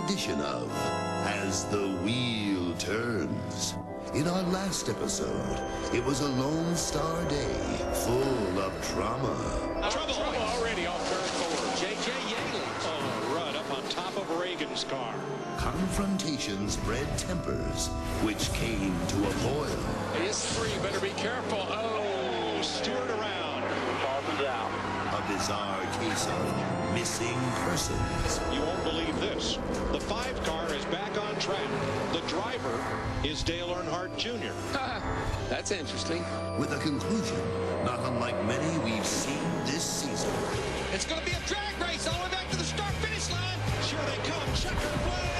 edition of As the Wheel Turns. In our last episode, it was a Lone Star day full of drama. Trouble already off turn 4. J.J. Yaley on a run up on top of Reagan's car. Confrontations bred tempers, which came to a boil. AS3, better be careful. Oh, Stewart around. Falls down. A bizarre case of missing persons. You won't believe this. The 5 car is back on track. The driver is Dale Earnhardt Jr. That's interesting. With a conclusion not unlike many we've seen this season. It's going to be a drag race all the way back to the start-finish line. Sure they come. Checker flag.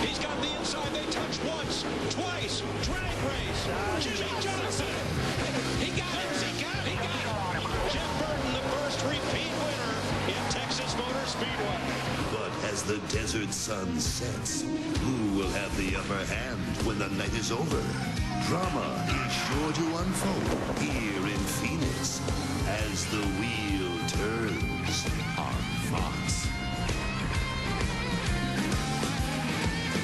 He's got the inside. They touch once, twice. Drag race. Jimmy Johnson. He got it. He got it. He got it. Jeff Burton, the first repeat winner in Texas Motor Speedway. But as the desert sun sets, who will have the upper hand when the night is over? Drama is sure to unfold here in Phoenix as the wheel turns on Fox.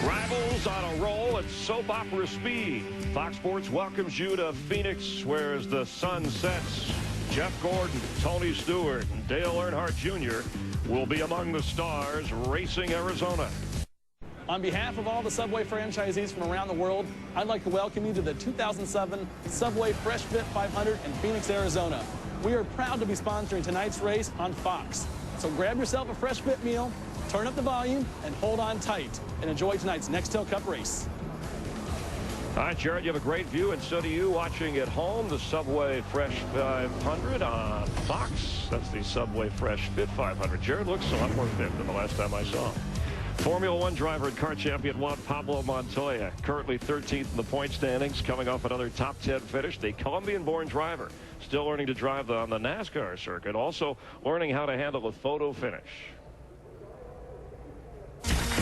Rivals on a roll at soap opera speed. Fox Sports welcomes you to Phoenix, where as the sun sets, Jeff Gordon, Tony Stewart, and Dale Earnhardt Jr. will be among the stars racing Arizona. On behalf of all the Subway franchisees from around the world, I'd like to welcome you to the 2007 Subway Fresh Fit 500 in Phoenix, Arizona. We are proud to be sponsoring tonight's race on Fox. So grab yourself a Fresh Fit meal, turn up the volume, and hold on tight, and enjoy tonight's Nextel Cup race. All right, Jared, you have a great view, and so do you watching at home. The Subway Fresh 500 on Fox. That's the Subway Fresh Fit 500. Jared looks a lot more fit than the last time I saw him. Formula One driver and car champion Juan Pablo Montoya, currently 13th in the point standings, coming off another top 10 finish. The Colombian-born driver, still learning to drive on the NASCAR circuit, also learning how to handle a photo finish.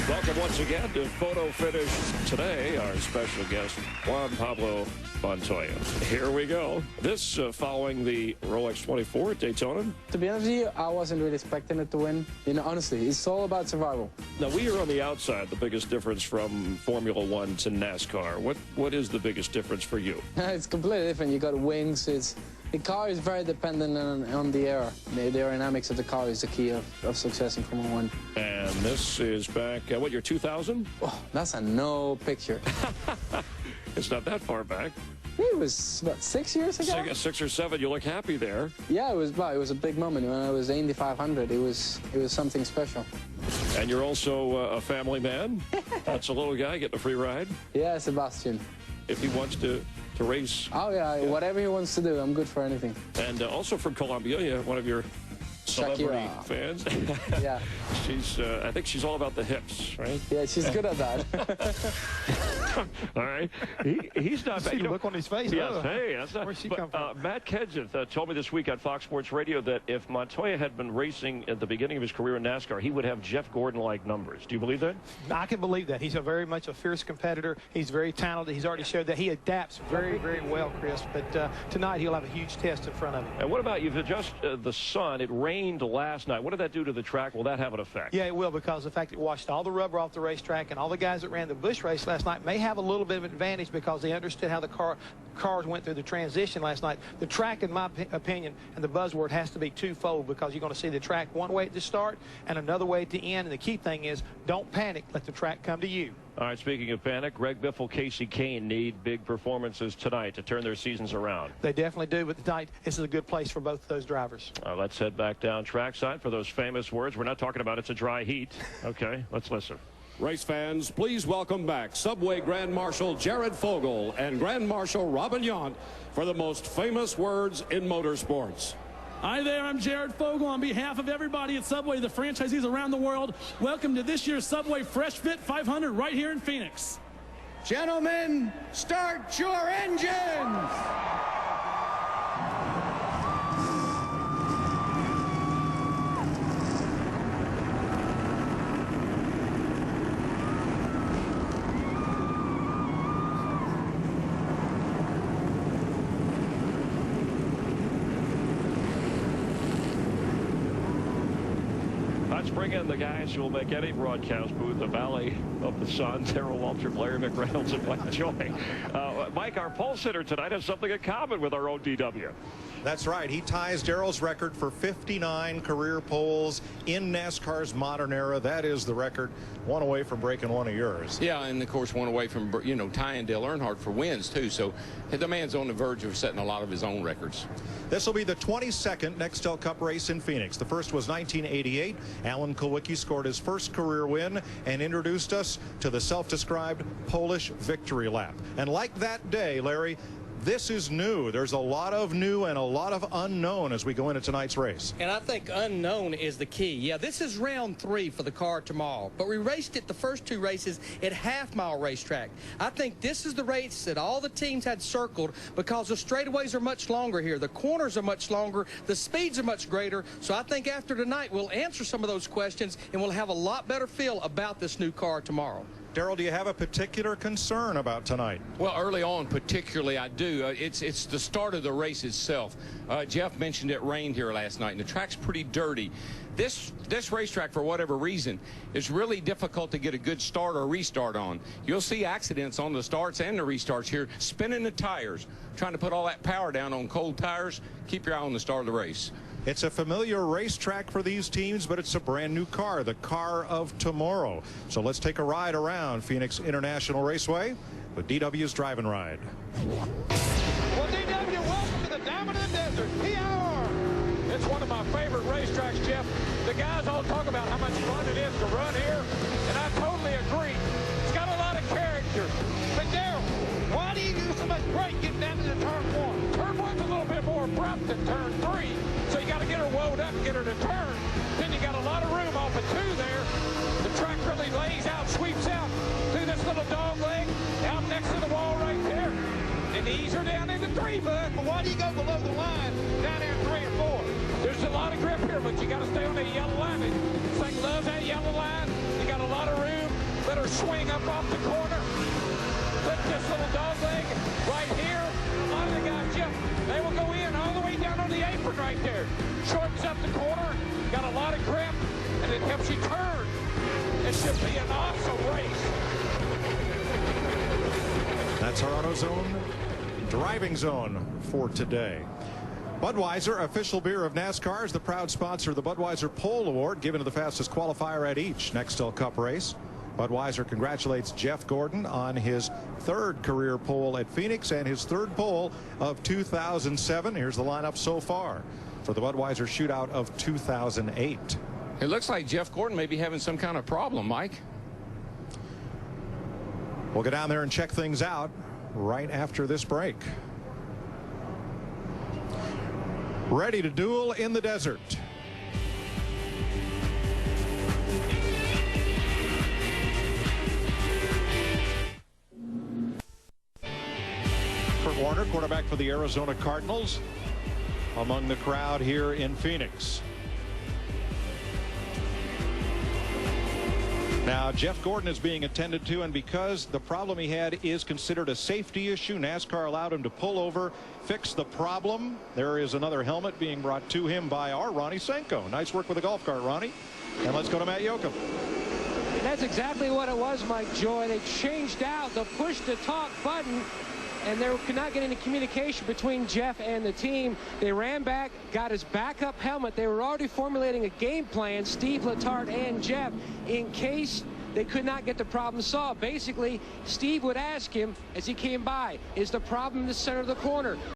Welcome once again to Photo Finish today. Our special guest, Juan Pablo Montoya. Here we go. This following the Rolex 24 at Daytona. To be honest with you, I wasn't really expecting it to win. You know, honestly, it's all about survival. Now, we are on the outside, the biggest difference from Formula One to NASCAR. What is the biggest difference for you? It's completely different. You got wings. The car is very dependent on the air. The aerodynamics of the car is the key of success in Formula One. And this is back, what, year 2000? Oh, that's a no picture. It's not that far back. It was about 6 years ago. 6 or 7. You look happy there. Yeah, it was a big moment. When I was Indy 500, it was something special. And you're also a family man. That's a little guy getting a free ride. Yeah, Sebastian. If he wants to race. Oh, yeah, whatever he wants to do, I'm good for anything. And also from Colombia, one of your celebrity Shakira. fans. Yeah. I think she's all about the hips, right? Yeah, she's good at that. All right. He's not bad. See the look on his face. Yes, hey, that's not. Where'd she come from? Matt Kenseth told me this week on Fox Sports Radio that if Montoya had been racing at the beginning of his career in NASCAR, he would have Jeff Gordon-like numbers. Do you believe that? I can believe that. He's very much a fierce competitor. He's very talented. He's already showed that he adapts very, very well, Chris. But tonight he'll have a huge test in front of him. And what about you've adjusted the sun? It rained last night. What did that do to the track? Will that have an effect? Yeah, it will, because the fact it washed all the rubber off the racetrack, and all the guys that ran the Busch race last night may have a little bit of advantage because they understood how the cars went through the transition last night. The track, in my opinion, and the buzzword has to be twofold, because you're going to see the track one way at the start and another way at the end. And the key thing is, don't panic. Let the track come to you. All right, speaking of panic, Greg Biffle, Casey Kane need big performances tonight to turn their seasons around. They definitely do, but tonight this is a good place for both of those drivers. Let's head back down trackside for those famous words. We're not talking about it's a dry heat. Okay, let's listen. Race fans, please welcome back Subway Grand Marshal Jared Fogle and Grand Marshal Robin Yount for the most famous words in motorsports. Hi there, I'm Jared Fogle. On behalf of everybody at Subway, the franchisees around the world, welcome to this year's Subway Fresh Fit 500 right here in Phoenix. Gentlemen, start your engines! Let's bring in the guys who will make any broadcast booth the Valley of the Sun. Darrell Waltrip, Larry McReynolds, and Mike Joy. Mike, our pole sitter tonight has something in common with our own DW. That's right. He ties Darrell's record for 59 career poles in NASCAR's modern era. That is the record. One away from breaking one of yours. Yeah, and of course one away from, tying Dale Earnhardt for wins too. So the man's on the verge of setting a lot of his own records. This will be the 22nd Nextel Cup race in Phoenix. The first was 1988. Alan Kulwicki scored his first career win and introduced us to the self-described Polish victory lap. And like that day, Larry, this is new. There's a lot of new and a lot of unknown as we go into tonight's race. And I think unknown is the key. Yeah, this is round 3 for the car tomorrow, but we raced it the first 2 races at half-mile racetrack. I think this is the race that all the teams had circled because the straightaways are much longer here. The corners are much longer. The speeds are much greater. So I think after tonight, we'll answer some of those questions and we'll have a lot better feel about this new car tomorrow. Darrell, do you have a particular concern about tonight? Well, early on, particularly, I do. It's the start of the race itself. Jeff mentioned it rained here last night, and the track's pretty dirty. This racetrack, for whatever reason, is really difficult to get a good start or restart on. You'll see accidents on the starts and the restarts here, spinning the tires, trying to put all that power down on cold tires. Keep your eye on the start of the race. It's a familiar racetrack for these teams, but it's a brand new car, the car of tomorrow. So let's take a ride around Phoenix International Raceway with DW's Drive and Ride. Well, DW, welcome to the Diamond in the Desert, PR. It's one of my favorite racetracks, Jeff. The guys all talk about how much fun it is to run here, and I totally agree. It's got a lot of character. But Darrell, why do you do so much brake getting down to the turn 1? Turn 1's a little bit more abrupt than turn 3, so you got to get her wound up and get her to turn. Then you got a lot of room off of 2 there. The track really lays out, sweeps out through this little dog leg, out next to the wall right there, and ease her down into 3, bud. But why do you go below the line down there in 3 and 4? There's a lot of grip here, but you got to stay on that yellow line. This thing loves that yellow line. You got a lot of room. Let her swing up off the corner. Put this little dog leg right here. A lot of the guys, Jeff, they will go in all the way down on the apron right there. Shortens up the corner. Got a lot of grip, and it helps you turn. It should be an awesome race. That's our AutoZone driving zone for today. Budweiser, official beer of NASCAR, is the proud sponsor of the Budweiser Pole Award, given to the fastest qualifier at each Nextel Cup race. Budweiser congratulates Jeff Gordon on his 3rd career pole at Phoenix and his 3rd pole of 2007. Here's the lineup so far for the Budweiser shootout of 2008. It looks like Jeff Gordon may be having some kind of problem, Mike. We'll go down there and check things out right after this break. Ready to duel in the desert. Kurt Warner, quarterback for the Arizona Cardinals, among the crowd here in Phoenix. Now, Jeff Gordon is being attended to, and because the problem he had is considered a safety issue, NASCAR allowed him to pull over, fix the problem. There is another helmet being brought to him by our Ronnie Senko. Nice work with the golf cart, Ronnie. And let's go to Matt Yoakum. That's exactly what it was, Mike Joy. They changed out the push-to-talk button, and there could not get any communication between Jeff and the team. They ran back, got his backup helmet. They were already formulating a game plan, Steve Letarte and Jeff, in case they could not get the problem solved. Basically, Steve would ask him as he came by, is the problem in the center of the corner?